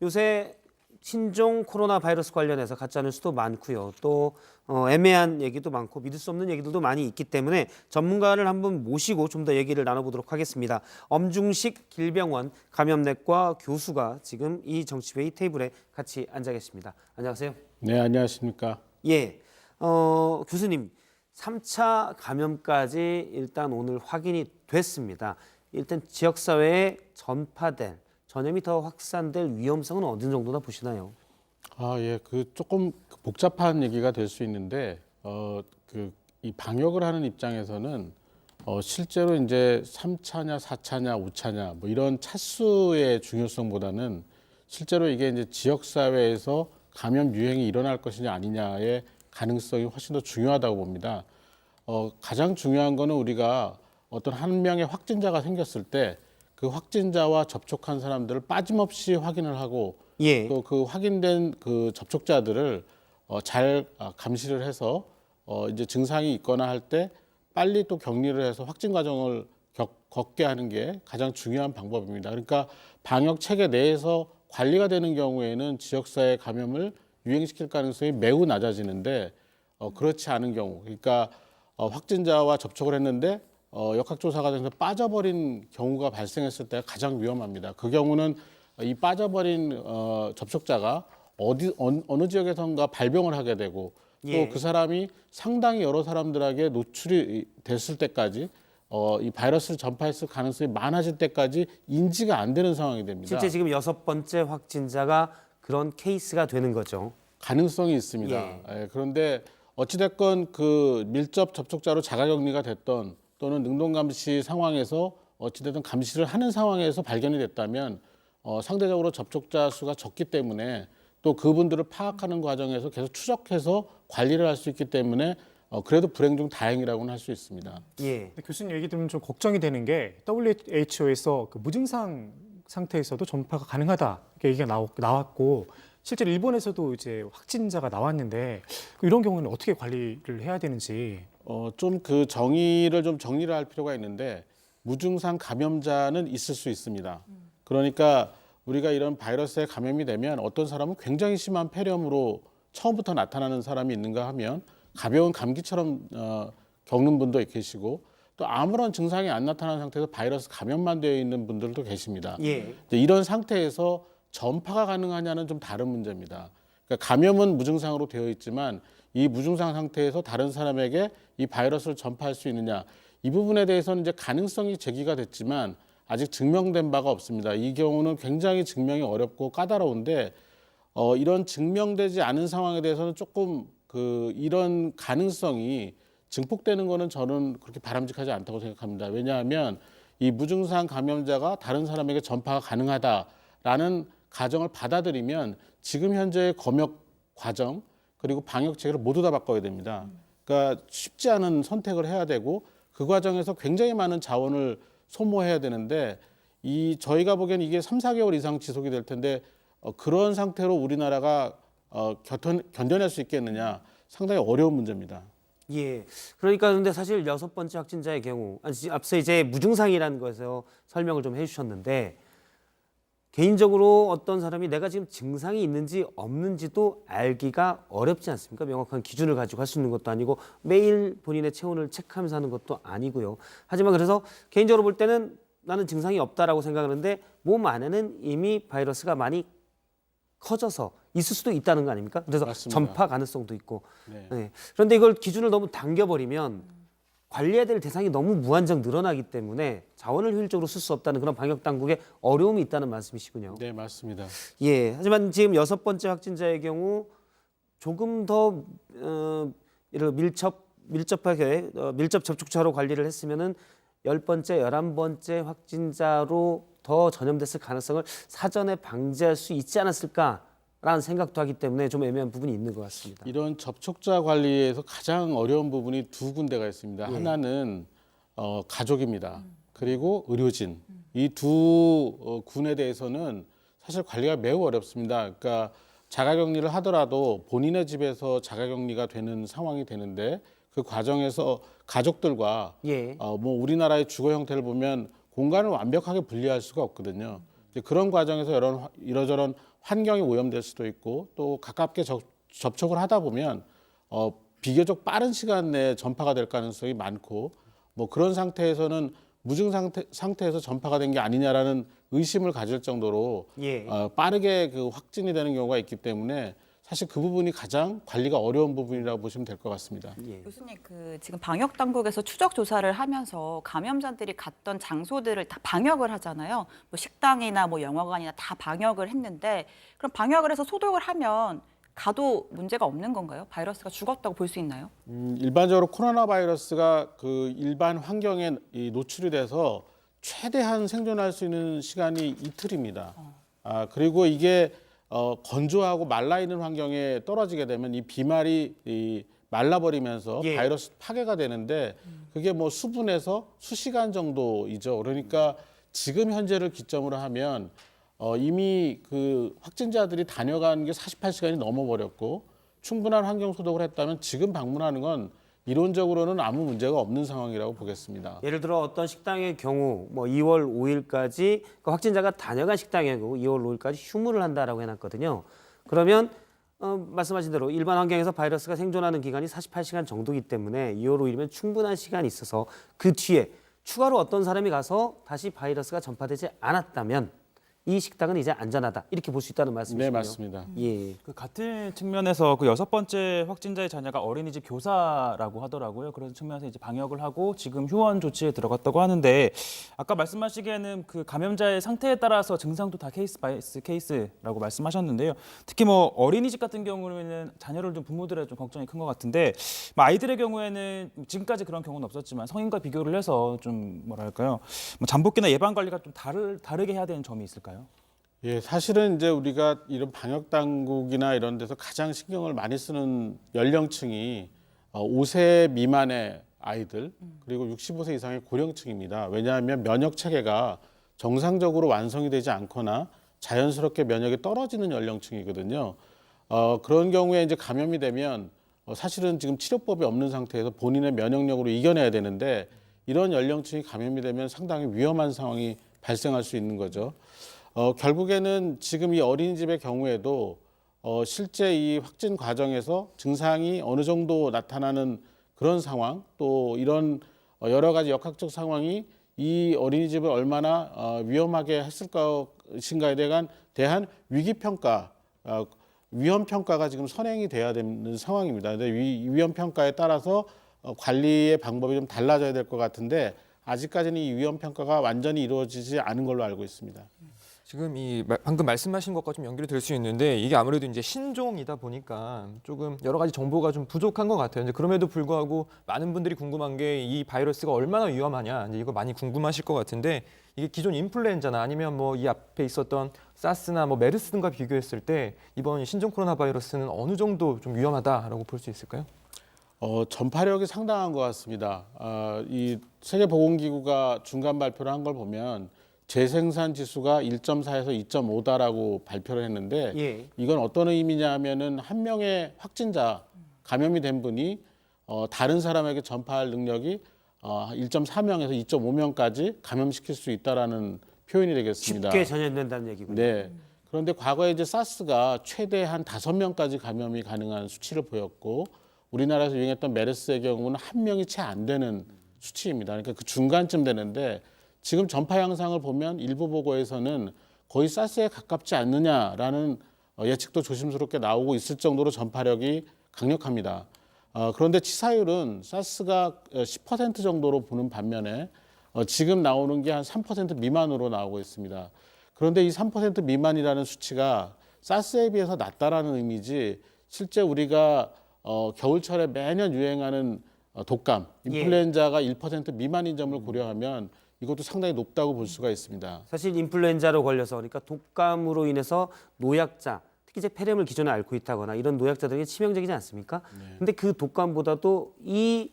요새 신종 코로나 바이러스 관련해서 가짜 뉴스도 많고요. 또 애매한 얘기도 많고 믿을 수 없는 얘기들도 많이 있기 때문에 전문가를 한분 모시고 좀 더 얘기를 나눠보도록 하겠습니다. 엄중식 길병원 감염내과 교수가 지금 이 정치회의 테이블에 같이 앉아 계십니다. 안녕하세요. 네, 안녕하십니까. 예, 교수님 3차 감염까지 일단 오늘 확인이 됐습니다. 일단 지역사회에 전파될 전염이 더 확산될 위험성은 어느 정도나 보시나요? 예, 조금 복잡한 얘기가 될 수 있는데, 이 방역을 하는 입장에서는 실제로 이제 3차냐, 4차냐, 5차냐 뭐 이런 차수의 중요성보다는 실제로 이게 이제 지역 사회에서 감염 유행이 일어날 것이냐 아니냐의 가능성이 훨씬 더 중요하다고 봅니다. 가장 중요한 거는 우리가 어떤 한 명의 확진자가 생겼을 때 그 확진자와 접촉한 사람들을 빠짐없이 확인을 하고 예. 또 그 확인된 그 접촉자들을 잘 감시를 해서 이제 증상이 있거나 할 때 빨리 또 격리를 해서 확진 과정을 걷게 하는 게 가장 중요한 방법입니다. 그러니까 방역 체계 내에서 관리가 되는 경우에는 지역사회 감염을 유행시킬 가능성이 매우 낮아지는데 그렇지 않은 경우, 그러니까 확진자와 접촉을 했는데 역학조사 과정에서 빠져버린 경우가 발생했을 때가 가장 위험합니다. 그 경우는 이 빠져버린 접촉자가 어느 지역에선가 발병을 하게 되고 또 그 사람이 상당히 여러 사람들에게 노출이 됐을 때까지 이 바이러스를 전파했을 가능성이 많아질 때까지 인지가 안 되는 상황이 됩니다. 실제 지금 6번째 확진자가 그런 케이스가 되는 거죠. 가능성이 있습니다. 예, 그런데 어찌됐건 그 밀접 접촉자로 자가격리가 됐던 또는 능동감시 상황에서 어찌됐든 감시를 하는 상황에서 발견이 됐다면 상대적으로 접촉자 수가 적기 때문에 또 그분들을 파악하는 과정에서 계속 추적해서 관리를 할 수 있기 때문에 그래도 불행 중 다행이라고는 할 수 있습니다. 예. 교수님 얘기 들으면 좀 걱정이 되는 게 WHO에서 그 무증상 상태에서도 전파가 가능하다 이렇게 얘기가 나왔고 실제로 일본에서도 이제 확진자가 나왔는데 이런 경우는 어떻게 관리를 해야 되는지 좀 그 정의를 할 필요가 있는데 무증상 감염자는 있을 수 있습니다. 그러니까 우리가 이런 바이러스에 감염이 되면 어떤 사람은 굉장히 심한 폐렴으로 처음부터 나타나는 사람이 있는가 하면 가벼운 감기처럼 겪는 분도 계시고 또 아무런 증상이 안 나타나는 상태에서 바이러스 감염만 되어 있는 분들도 계십니다. 예. 이런 상태에서 전파가 가능하냐는 좀 다른 문제입니다. 그러니까 감염은 무증상으로 되어 있지만 이 무증상 상태에서 다른 사람에게 이 바이러스를 전파할 수 있느냐 이 부분에 대해서는 이제 가능성이 제기가 됐지만 아직 증명된 바가 없습니다. 이 경우는 굉장히 증명이 어렵고 까다로운데 이런 증명되지 않은 상황에 대해서는 조금 이런 가능성이 증폭되는 거는 저는 그렇게 바람직하지 않다고 생각합니다. 왜냐하면 이 무증상 감염자가 다른 사람에게 전파가 가능하다라는 가정을 받아들이면 지금 현재의 검역 과정 그리고 방역 체계를 모두 다 바꿔야 됩니다. 그러니까 쉽지 않은 선택을 해야 되고 그 과정에서 굉장히 많은 자원을 소모해야 되는데 저희가 보기엔 이게 3, 4개월 이상 지속이 될 텐데 그런 상태로 우리나라가 견뎌낼 수 있겠느냐 상당히 어려운 문제입니다. 예. 그러니까 근데 사실 6번째 확진자의 경우 앞서 이제 무증상이라는 것에서 설명을 좀 해주셨는데 개인적으로 어떤 사람이 내가 지금 증상이 있는지 없는지도 알기가 어렵지 않습니까? 명확한 기준을 가지고 할 수 있는 것도 아니고 매일 본인의 체온을 체크하면서 하는 것도 아니고요. 하지만 그래서 개인적으로 볼 때는 나는 증상이 없다라고 생각하는데 몸 안에는 이미 바이러스가 많이 커져서 있을 수도 있다는 거 아닙니까? 그래서 맞습니다. 전파 가능성도 있고. 네. 네. 그런데 이걸 기준을 너무 당겨버리면 관리해야 될 대상이 너무 무한정 늘어나기 때문에 자원을 효율적으로 쓸 수 없다는 그런 방역 당국의 어려움이 있다는 말씀이시군요. 네, 맞습니다. 예. 하지만 지금 6번째 확진자의 경우 조금 더 밀접하게 밀접 접촉자로 관리를 했으면은 10번째, 11번째 확진자로 더 전염됐을 가능성을 사전에 방지할 수 있지 않았을까라는 생각도 하기 때문에 좀 애매한 부분이 있는 것 같습니다. 이런 접촉자 관리에서 가장 어려운 부분이 두 군데가 있습니다. 예. 하나는 가족입니다. 그리고 의료진. 이 두 군에 대해서는 사실 관리가 매우 어렵습니다. 그러니까 자가격리를 하더라도 본인의 집에서 자가격리가 되는 상황이 되는데 그 과정에서 가족들과 예. 뭐 우리나라의 주거 형태를 보면 공간을 완벽하게 분리할 수가 없거든요. 이제 그런 과정에서 이러저런 환경이 오염될 수도 있고 또 가깝게 접촉을 하다 보면 비교적 빠른 시간 내에 전파가 될 가능성이 많고 뭐 그런 상태에서는 무증 상태에서 전파가 된 게 아니냐라는 의심을 가질 정도로 예. 빠르게 그 확진이 되는 경우가 있기 때문에 사실 그 부분이 가장 관리가 어려운 부분이라고 보시면 될 것 같습니다. 예. 교수님, 지금 방역 당국에서 추적 조사를 하면서 감염자들이 갔던 장소들을 다 방역을 하잖아요. 뭐 식당이나 뭐 영화관이나 다 방역을 했는데 그럼 방역을 해서 소독을 하면 가도 문제가 없는 건가요? 바이러스가 죽었다고 볼 수 있나요? 일반적으로 코로나 바이러스가 그 일반 환경에 노출이 돼서 최대한 생존할 수 있는 시간이 이틀입니다. 그리고 이게 건조하고 말라 있는 환경에 떨어지게 되면 이 비말이 말라버리면서 예. 바이러스 파괴가 되는데 그게 뭐 수분에서 수시간 정도이죠. 그러니까 지금 현재를 기점으로 하면 이미 그 확진자들이 다녀간 게 48시간이 넘어버렸고 충분한 환경 소독을 했다면 지금 방문하는 건 이론적으로는 아무 문제가 없는 상황이라고 보겠습니다. 예를 들어 어떤 식당의 경우 뭐 2월 5일까지 그 확진자가 다녀간 식당의 경우 2월 5일까지 휴무를 한다라고 해놨거든요. 그러면 말씀하신 대로 일반 환경에서 바이러스가 생존하는 기간이 48시간 정도이기 때문에 2월 5일이면 충분한 시간이 있어서 그 뒤에 추가로 어떤 사람이 가서 다시 바이러스가 전파되지 않았다면 이 식당은 이제 안전하다 이렇게 볼 수 있다는 말씀이시죠? 네, 맞습니다. 예. 그 같은 측면에서 그 6번째 확진자의 자녀가 어린이집 교사라고 하더라고요. 그런 측면에서 이제 방역을 하고 지금 휴원 조치에 들어갔다고 하는데 아까 말씀하시기에는 그 감염자의 상태에 따라서 증상도 다 케이스 바이 케이스라고 말씀하셨는데요. 특히 뭐 어린이집 같은 경우에는 자녀를 둔 부모들의 좀 걱정이 큰 것 같은데 뭐 아이들의 경우에는 지금까지 그런 경우는 없었지만 성인과 비교를 해서 좀 뭐랄까요, 뭐 잠복기나 예방 관리가 좀 다르게 해야 되는 점이 있을까요? 예, 사실은 이제 우리가 이런 방역 당국이나 이런 데서 가장 신경을 많이 쓰는 연령층이 5세 미만의 아이들 그리고 65세 이상의 고령층입니다. 왜냐하면 면역 체계가 정상적으로 완성이 되지 않거나 자연스럽게 면역이 떨어지는 연령층이거든요. 그런 경우에 이제 감염이 되면 사실은 지금 치료법이 없는 상태에서 본인의 면역력으로 이겨내야 되는데 이런 연령층이 감염이 되면 상당히 위험한 상황이 발생할 수 있는 거죠. 결국에는 지금 이 어린이집의 경우에도 실제 이 확진 과정에서 증상이 어느 정도 나타나는 그런 상황 또 이런 여러 가지 역학적 상황이 이 어린이집을 얼마나 위험하게 했을 것인가에 대한 위기평가, 위험평가가 지금 선행이 돼야 되는 상황입니다. 근데 위험평가에 따라서 관리의 방법이 좀 달라져야 될 것 같은데 아직까지는 이 위험평가가 완전히 이루어지지 않은 걸로 알고 있습니다. 지금 방금 말씀하신 것과 좀 연결이 될 수 있는데 이게 아무래도 이제 신종이다 보니까 조금 여러 가지 정보가 좀 부족한 것 같아요. 이제 그럼에도 불구하고 많은 분들이 궁금한 게 이 바이러스가 얼마나 위험하냐, 이제 이거 많이 궁금하실 것 같은데 이게 기존 인플루엔자나 아니면 뭐 이 앞에 있었던 사스나 뭐 메르스 등과 비교했을 때 이번 신종 코로나 바이러스는 어느 정도 좀 위험하다라고 볼 수 있을까요? 전파력이 상당한 것 같습니다. 이 세계보건기구가 중간 발표를 한 걸 보면 재생산 지수가 1.4에서 2.5다라고 발표를 했는데 예. 이건 어떤 의미냐 하면은 한 명의 확진자 감염이 된 분이 다른 사람에게 전파할 능력이 1.4명에서 2.5명까지 감염시킬 수 있다라는 표현이 되겠습니다. 쉽게 전염된다는 얘기군요. 네. 그런데 과거에 이제 사스가 최대 한 5명까지 감염이 가능한 수치를 보였고 우리나라에서 유행했던 메르스의 경우는 한 명이 채 안 되는 수치입니다. 그러니까 그 중간쯤 되는데 지금 전파 양상을 보면 일부 보고에서는 거의 사스에 가깝지 않느냐라는 예측도 조심스럽게 나오고 있을 정도로 전파력이 강력합니다. 그런데 치사율은 사스가 10% 정도로 보는 반면에 지금 나오는 게 한 3% 미만으로 나오고 있습니다. 그런데 이 3% 미만이라는 수치가 사스에 비해서 낮다라는 의미지 실제 우리가 겨울철에 매년 유행하는 독감, 인플루엔자가 1% 미만인 점을 고려하면 이것도 상당히 높다고 볼 수가 있습니다. 사실 인플루엔자로 걸려서 그러니까 독감으로 인해서 노약자, 특히 이제 폐렴을 기존에 앓고 있다거나 이런 노약자들에게 치명적이지 않습니까? 근데 그 독감보다도 이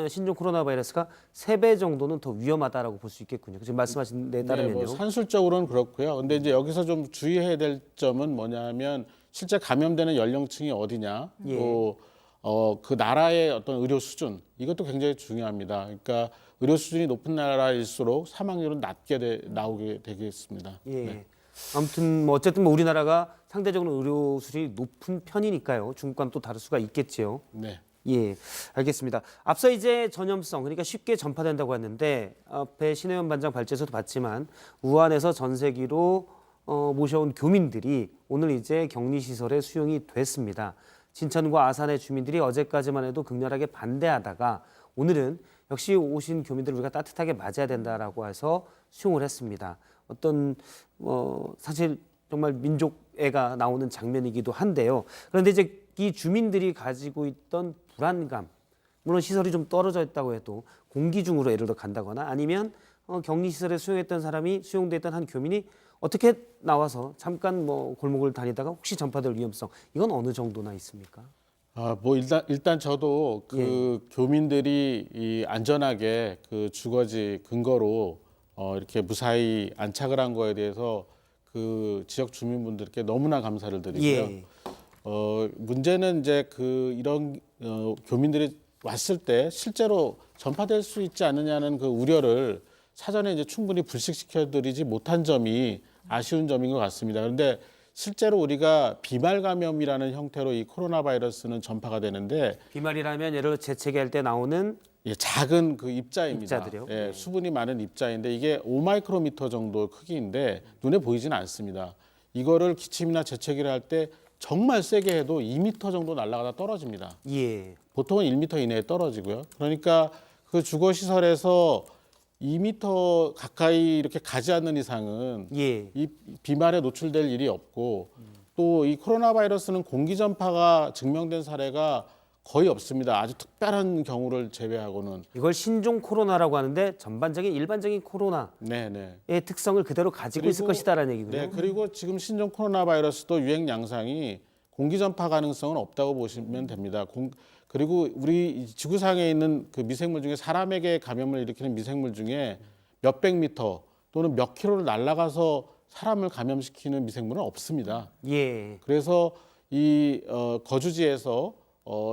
신종 코로나 바이러스가 3배 정도는 더 위험하다라고 볼 수 있겠군요. 지금 말씀하신 데 따르면요. 뭐 산술적으로는 그렇고요. 근데 이제 여기서 좀 주의해야 될 점은 뭐냐면 실제 감염되는 연령층이 어디냐, 예. 또 그 나라의 어떤 의료 수준 이것도 굉장히 중요합니다. 그러니까 의료 수준이 높은 나라일수록 사망률은 낮게 나오게 되겠습니다. 예. 네. 아무튼 뭐 어쨌든 뭐 우리나라가 상대적으로 의료 수준이 높은 편이니까요. 중국과는 또 다를 수가 있겠지요. 네. 예, 알겠습니다. 앞서 이제 전염성, 그러니까 쉽게 전파된다고 했는데 앞에 신혜원 반장 발제에서도 봤지만 우한에서 전세기로 모셔온 교민들이 오늘 이제 격리시설에 수용이 됐습니다. 진천과 아산의 주민들이 어제까지만 해도 극렬하게 반대하다가 오늘은 역시 오신 교민들을 우리가 따뜻하게 맞아야 된다라고 해서 수용을 했습니다. 어떤 사실 정말 민족애가 나오는 장면이기도 한데요. 그런데 이제 이 주민들이 가지고 있던 불안감, 물론 시설이 좀 떨어져 있다고 해도 공기 중으로 예를 들어 간다거나 아니면 격리시설에 수용했던 사람이 수용돼 있던 한 교민이 어떻게 나와서 잠깐 뭐 골목을 다니다가 혹시 전파될 위험성, 이건 어느 정도나 있습니까? 뭐 일단 저도 그 교민들이 이 안전하게 그 주거지 근거로 이렇게 무사히 안착을 한 거에 대해서 그 지역 주민분들께 너무나 감사를 드리고요. 예. 문제는 이제 그 이런 교민들이 왔을 때 실제로 전파될 수 있지 않느냐는 그 우려를 사전에 이제 충분히 불식시켜드리지 못한 점이 아쉬운 점인 것 같습니다. 그런데 실제로 우리가 비말 감염이라는 형태로 이 코로나 바이러스는 전파가 되는데 비말이라면 예를 들어 재채기 할 때 나오는 작은 그 입자입니다. 입자들이요? 예, 수분이 많은 입자인데 이게 5마이크로미터 정도 크기인데 눈에 보이지는 않습니다. 이거를 기침이나 재채기를 할 때 정말 세게 해도 2m 정도 날아가다 떨어집니다. 예. 보통은 1m 이내에 떨어지고요. 그러니까 그 주거 시설에서 2m 가까이 이렇게 가지 않는 이상은 예. 이 비말에 노출될 일이 없고 또 이 코로나 바이러스는 공기 전파가 증명된 사례가 거의 없습니다. 아주 특별한 경우를 제외하고는. 이걸 신종 코로나라고 하는데 전반적인 일반적인 코로나의 네네. 특성을 그대로 가지고 있을 그리고- 것이다라는 얘기군요. 네, 그리고 지금 신종 코로나 바이러스도 유행 양상이 공기 전파 가능성은 없다고 보시면 됩니다. 그리고 우리 지구상에 있는 그 미생물 중에 사람에게 감염을 일으키는 미생물 중에 몇백 미터 또는 몇 킬로를 날아가서 사람을 감염시키는 미생물은 없습니다. 예. 그래서 이 거주지에서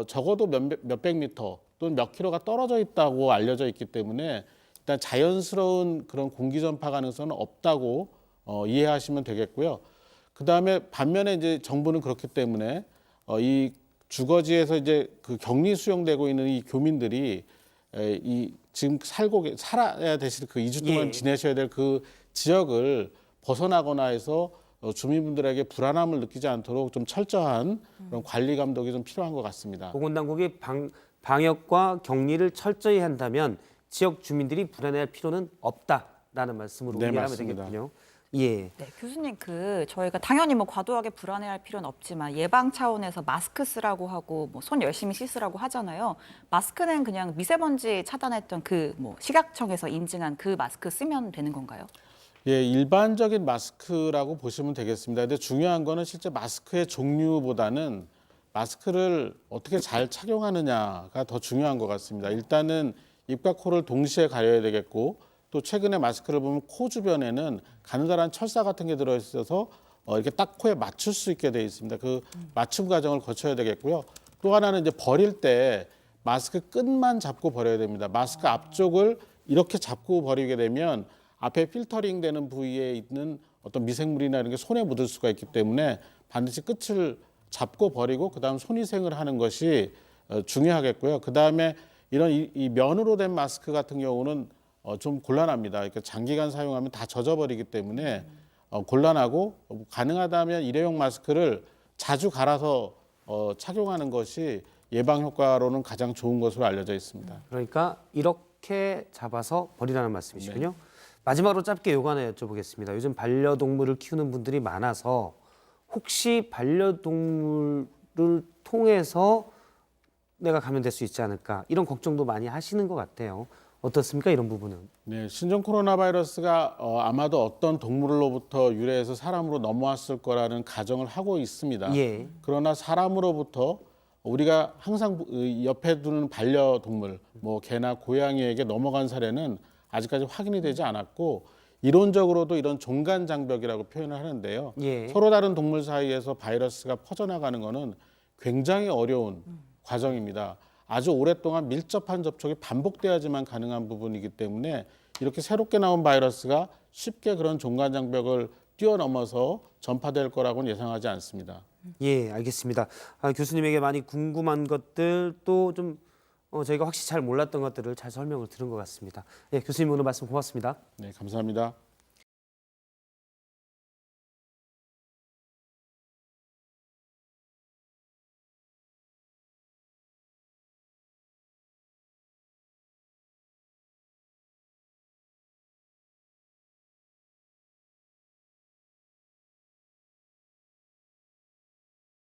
적어도 몇백 미터 또는 몇 킬로가 떨어져 있다고 알려져 있기 때문에 일단 자연스러운 그런 공기 전파 가능성은 없다고 이해하시면 되겠고요. 그 다음에 반면에 이제 정부는 그렇기 때문에 이 주거지에서 이제 그 격리 수용되고 있는 이 교민들이 이 지금 살아야 되실 그 2주 동안 예. 지내셔야 될 그 지역을 벗어나거나 해서 주민분들에게 불안함을 느끼지 않도록 좀 철저한 그런 관리 감독이 좀 필요한 것 같습니다. 보건당국이 방역과 격리를 철저히 한다면 지역 주민들이 불안해할 필요는 없다라는 말씀으로 네, 이해하면 맞습니다. 되겠군요. 예. 네, 교수님 저희가 당연히 뭐 과도하게 불안해할 필요는 없지만 예방 차원에서 마스크 쓰라고 하고 뭐 손 열심히 씻으라고 하잖아요. 마스크는 그냥 미세먼지 차단했던 그 뭐 식약청에서 인증한 그 마스크 쓰면 되는 건가요? 예, 일반적인 마스크라고 보시면 되겠습니다. 근데 중요한 거는 실제 마스크의 종류보다는 마스크를 어떻게 잘 착용하느냐가 더 중요한 것 같습니다. 일단은 입과 코를 동시에 가려야 되겠고 또 최근에 마스크를 보면 코 주변에는 가느다란 철사 같은 게 들어있어서 이렇게 딱 코에 맞출 수 있게 되어 있습니다. 그 맞춤 과정을 거쳐야 되겠고요. 또 하나는 이제 버릴 때 마스크 끝만 잡고 버려야 됩니다. 마스크 앞쪽을 이렇게 잡고 버리게 되면 앞에 필터링 되는 부위에 있는 어떤 미생물이나 이런 게 손에 묻을 수가 있기 때문에 반드시 끝을 잡고 버리고 그다음 손위생을 하는 것이 중요하겠고요. 그다음에 이런 이 면으로 된 마스크 같은 경우는 좀 곤란합니다. 그러니까 장기간 사용하면 다 젖어버리기 때문에 곤란하고 가능하다면 일회용 마스크를 자주 갈아서 착용하는 것이 예방 효과로는 가장 좋은 것으로 알려져 있습니다. 그러니까 이렇게 잡아서 버리라는 말씀이시군요. 마지막으로 짧게 요거 하나 여쭤보겠습니다. 요즘 반려동물을 키우는 분들이 많아서 혹시 반려동물을 통해서 내가 감염될 수 있지 않을까 이런 걱정도 많이 하시는 것 같아요. 어떻습니까? 이런 부분은. 네, 신종 코로나 바이러스가 아마도 어떤 동물로부터 유래해서 사람으로 넘어왔을 거라는 가정을 하고 있습니다. 예. 그러나 사람으로부터 우리가 항상 옆에 두는 반려동물, 뭐 개나 고양이에게 넘어간 사례는 아직까지 확인이 되지 않았고 이론적으로도 이런 종간 장벽이라고 표현을 하는데요. 예. 서로 다른 동물 사이에서 바이러스가 퍼져나가는 것은 굉장히 어려운 과정입니다. 아주 오랫동안 밀접한 접촉이 반복돼야지만 가능한 부분이기 때문에 이렇게 새롭게 나온 바이러스가 쉽게 그런 종간 장벽을 뛰어넘어서 전파될 거라고는 예상하지 않습니다. 예, 알겠습니다. 교수님에게 많이 궁금한 것들 또 좀 저희가 확실히 잘 몰랐던 것들을 잘 설명을 들은 것 같습니다. 예, 교수님 오늘 말씀 고맙습니다. 네, 감사합니다.